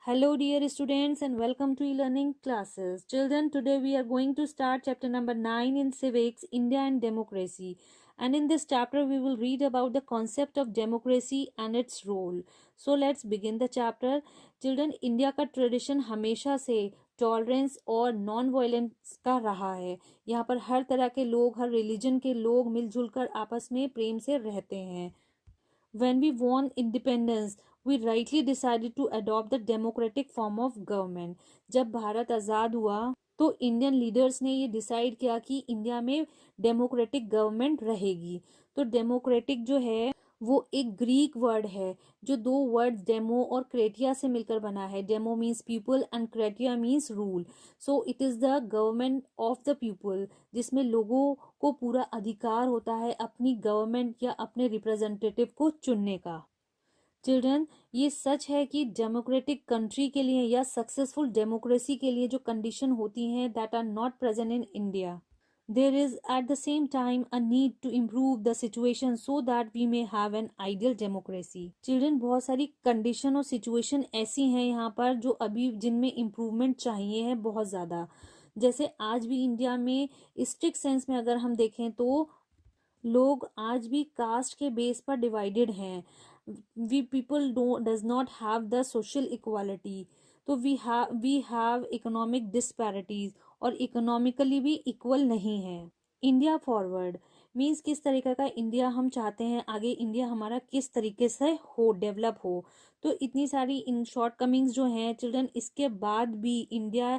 Hello, dear students, and welcome to e-learning classes. Children, today we are going to start chapter number 9 in Civics, India and Democracy. And in this chapter, we will read about the concept of democracy and its role. So, let's begin the chapter. Children, India का tradition हमेशा से tolerance और non violence का रहा है। यहाँ पर हर तरह के लोग, हर रिलीजन के लोग मिलजुल कर आपस में प्रेम से रहते हैं। When we won independence, we rightly decided to adopt the democratic form of government. जब भारत आज़ाद हुआ तो इंडियन लीडर्स ने ये डिसाइड किया कि इंडिया में डेमोक्रेटिक गवर्नमेंट रहेगी। तो डेमोक्रेटिक जो है वो एक ग्रीक वर्ड है जो दो वर्ड्स डेमो और क्रेटिया से मिलकर बना है। Demo means people and kratia means rule. So it is the government of the people, जिसमें लोगों को पूरा अधिकार होता है अपनी गवर्नमेंट या अपने रिप्रेजेंटेटिव को चुनने का। चिल्ड्रन, ये सच है कि डेमोक्रेटिक कंट्री के लिए या सक्सेसफुल डेमोक्रेसी के लिए जो कंडीशन होती हैं that are not present in India, there is at the same time a need to improve the situation so that we may have an ideal democracy. Children, बहुत सारी कंडीशन और situation ऐसी हैं यहाँ पर जो अभी जिनमें इम्प्रूवमेंट चाहिए है बहुत ज़्यादा। जैसे आज भी इंडिया में स्ट्रिक्ट सेंस में अगर हम देखें तो लोग आज भी कास्ट के बेस पर डिवाइडेड हैं। We people does not have the social equality. तो वी हैव इकोनॉमिक डिस्पैरिटीज और इकोनॉमिकली भी इक्वल नहीं है। इंडिया फॉरवर्ड मीन्स किस तरीके का इंडिया हम चाहते हैं, आगे इंडिया हमारा किस तरीके से हो, डेवलप हो। तो इतनी सारी इन शॉर्ट कमिंग्स जो हैं चिल्ड्रन, इसके बाद भी India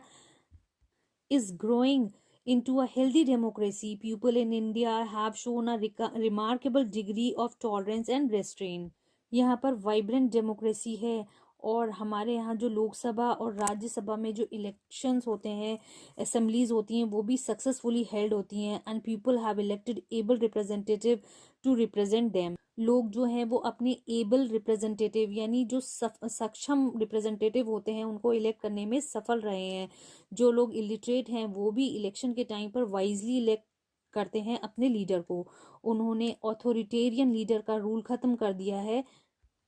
is growing into a healthy democracy. People in India have shown a remarkable degree of tolerance and restraint. यहाँ पर वाइब्रेंट डेमोक्रेसी है और हमारे यहाँ जो लोकसभा और राज्यसभा में जो इलेक्शंस होते हैं, असेंबलीज होती हैं, वो भी सक्सेसफुली हेल्ड होती हैं and people have elected able representative to represent them. लोग जो हैं वो अपने एबल रिप्रेजेंटेटिव यानी जो सक्षम रिप्रेजेंटेटिव होते हैं उनको इलेक्ट करने में सफल रहे हैं। जो लोग इलिटरेट हैं वो भी इलेक्शन के टाइम पर वाइजली इलेक्ट करते हैं अपने लीडर को। उन्होंने ऑथोरिटेरियन लीडर का रूल खत्म कर दिया है।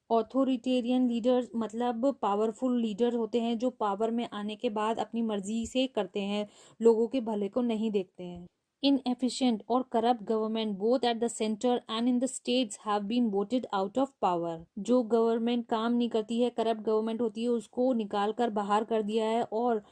ऑथोरिटेरियन लीडर मतलब पावरफुल लीडर होते हैं जो पावर में आने के बाद अपनी मर्जी से करते हैं, लोगों के भले को नहीं देखते हैं। Inefficient or corrupt government both at the center and in the states have been voted out of power. जो गवर्नमेंट काम नहीं करती है, करप्ट गवर्नमेंट होती है, उसको निकाल कर बाहर कर दिया है और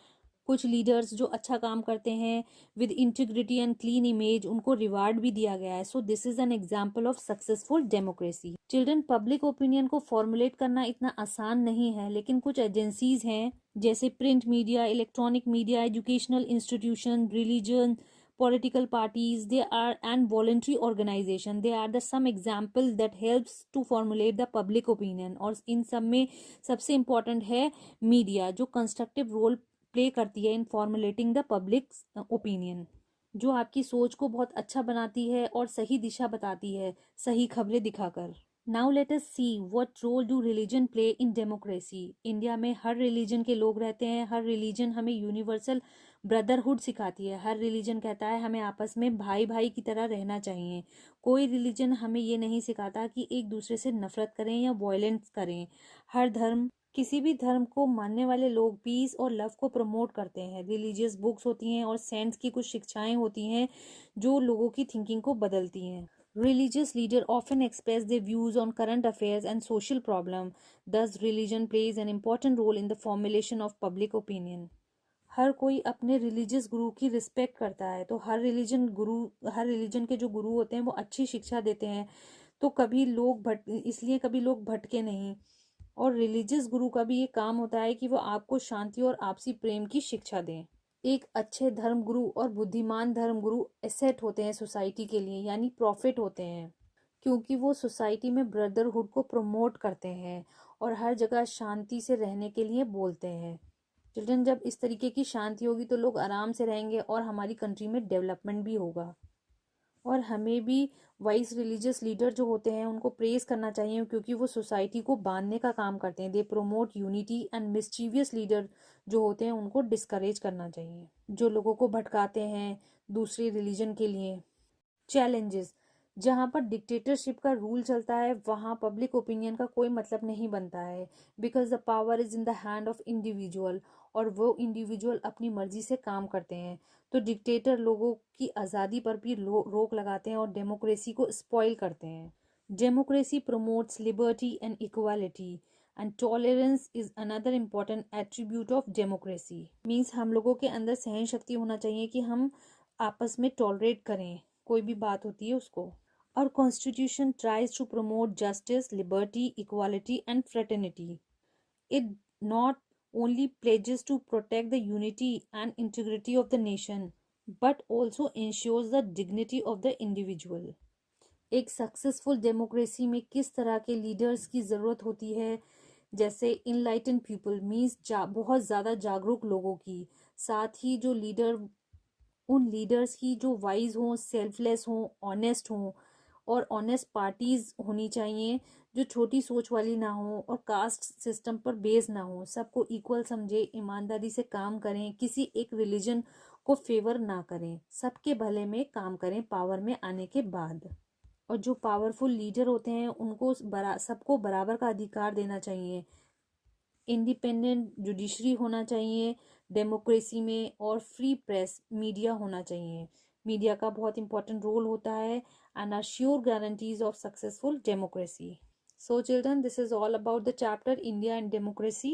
कुछ लीडर्स जो अच्छा काम करते हैं with integrity and clean image उनको रिवार्ड भी दिया गया है। So this is an example of successful democracy. Children, public opinion को फॉर्मुलेट करना इतना आसान नहीं है, लेकिन कुछ एजेंसीज हैं जैसे print media, electronic media, educational institution, religion, political parties, they are and voluntary organization, they are the some example that helps to formulate the public opinion। और इन सब में सबसे important है मीडिया जो कंस्ट्रक्टिव रोल प्ले करती है इन formulating the public opinion, जो आपकी सोच को बहुत अच्छा बनाती है और सही दिशा बताती है सही खबरें दिखाकर। Now let us see what role do religion play in democracy. India में हर रिलीजन के लोग रहते हैं, हर रिलीजन हमें यूनिवर्सल ब्रदरहुड सिखाती है। हर रिलीजन कहता है हमें आपस में भाई भाई की तरह रहना चाहिए। कोई रिलीजन हमें ये नहीं सिखाता कि एक दूसरे से नफरत करें या वायलेंस करें। हर धर्म, किसी भी धर्म को मानने वाले लोग पीस और लव को प्रमोट करते हैं। रिलीजियस बुक्स होती हैं और सेंट्स की कुछ शिक्षाएं होती हैं जो लोगों की थिंकिंग को बदलती हैं। Religious leaders often express their views on current affairs and social problems. Thus, religion plays an important role in the formulation of public opinion. हर कोई अपने रिलीजियस गुरु की रिस्पेक्ट करता है, तो हर रिलीजन के जो गुरु होते हैं वो अच्छी शिक्षा देते हैं, तो इसलिए कभी लोग भटके नहीं। और रिलीजियस गुरु का भी ये काम होता है कि वो आपको शांति और आपसी प्रेम की शिक्षा दें। एक अच्छे धर्म गुरु और बुद्धिमान धर्म गुरु एसेट होते हैं सोसाइटी के लिए, यानी प्रॉफिट होते हैं, क्योंकि वो सोसाइटी में ब्रदरहुड को प्रमोट करते हैं और हर जगह शांति से रहने के लिए बोलते हैं। चिल्ड्रन, जब इस तरीके की शांति होगी तो लोग आराम से रहेंगे और हमारी कंट्री में डेवलपमेंट भी होगा। और हमें भी वाइस रिलीजियस लीडर जो होते हैं उनको प्रेज करना चाहिए, क्योंकि वो सोसाइटी को बांधने का काम करते हैं। They promote unity and mischievous leader जो होते हैं उनको डिस्करेज करना चाहिए, जो लोगों को भटकाते हैं दूसरे रिलीजन के लिए। चैलेंजेस, जहाँ पर डिक्टेटरशिप का रूल चलता है वहाँ पब्लिक ओपिनियन का कोई मतलब नहीं बनता है, because the power is in the hand of individual, और वो इंडिविजुअल अपनी मर्जी से काम करते हैं। तो डिक्टेटर लोगों की आज़ादी पर भी रोक लगाते हैं और डेमोक्रेसी को स्पॉइल करते हैं। Democracy promotes liberty and equality and tolerance is another important attribute of democracy. Means हम लोगों के अंदर सहन शक्ति होना चाहिए कि हम आपस में टॉलरेट करें कोई भी बात होती है उसको। Our constitution tries to promote justice, liberty, equality, and fraternity. It not only pledges to protect the unity and integrity of the nation, but also ensures the dignity of the individual. एक successful democracy में किस तरह के leaders की ज़रूरत होती है, जैसे इनलाइटन पीपल मीन्स बहुत ज़्यादा जागरूक लोगों की, साथ ही जो लीडर उन लीडर्स की जो वाइज हों, सेल्फलेस हों, ऑनेस्ट हों, और ऑनेस्ट पार्टीज होनी चाहिए जो छोटी सोच वाली ना हो और कास्ट सिस्टम पर बेस ना हो, सबको इक्वल समझे, ईमानदारी से काम करें, किसी एक रिलीजन को फेवर ना करें, सबके भले में काम करें पावर में आने के बाद। और जो पावरफुल लीडर होते हैं उनको सबको बराबर का अधिकार देना चाहिए। इंडिपेंडेंट जुडिशरी होना चाहिए डेमोक्रेसी में, और फ्री प्रेस मीडिया होना चाहिए। मीडिया का बहुत इंपॉर्टेंट रोल होता है and are sure guarantees of successful democracy. So children, this is all about the chapter India and democracy.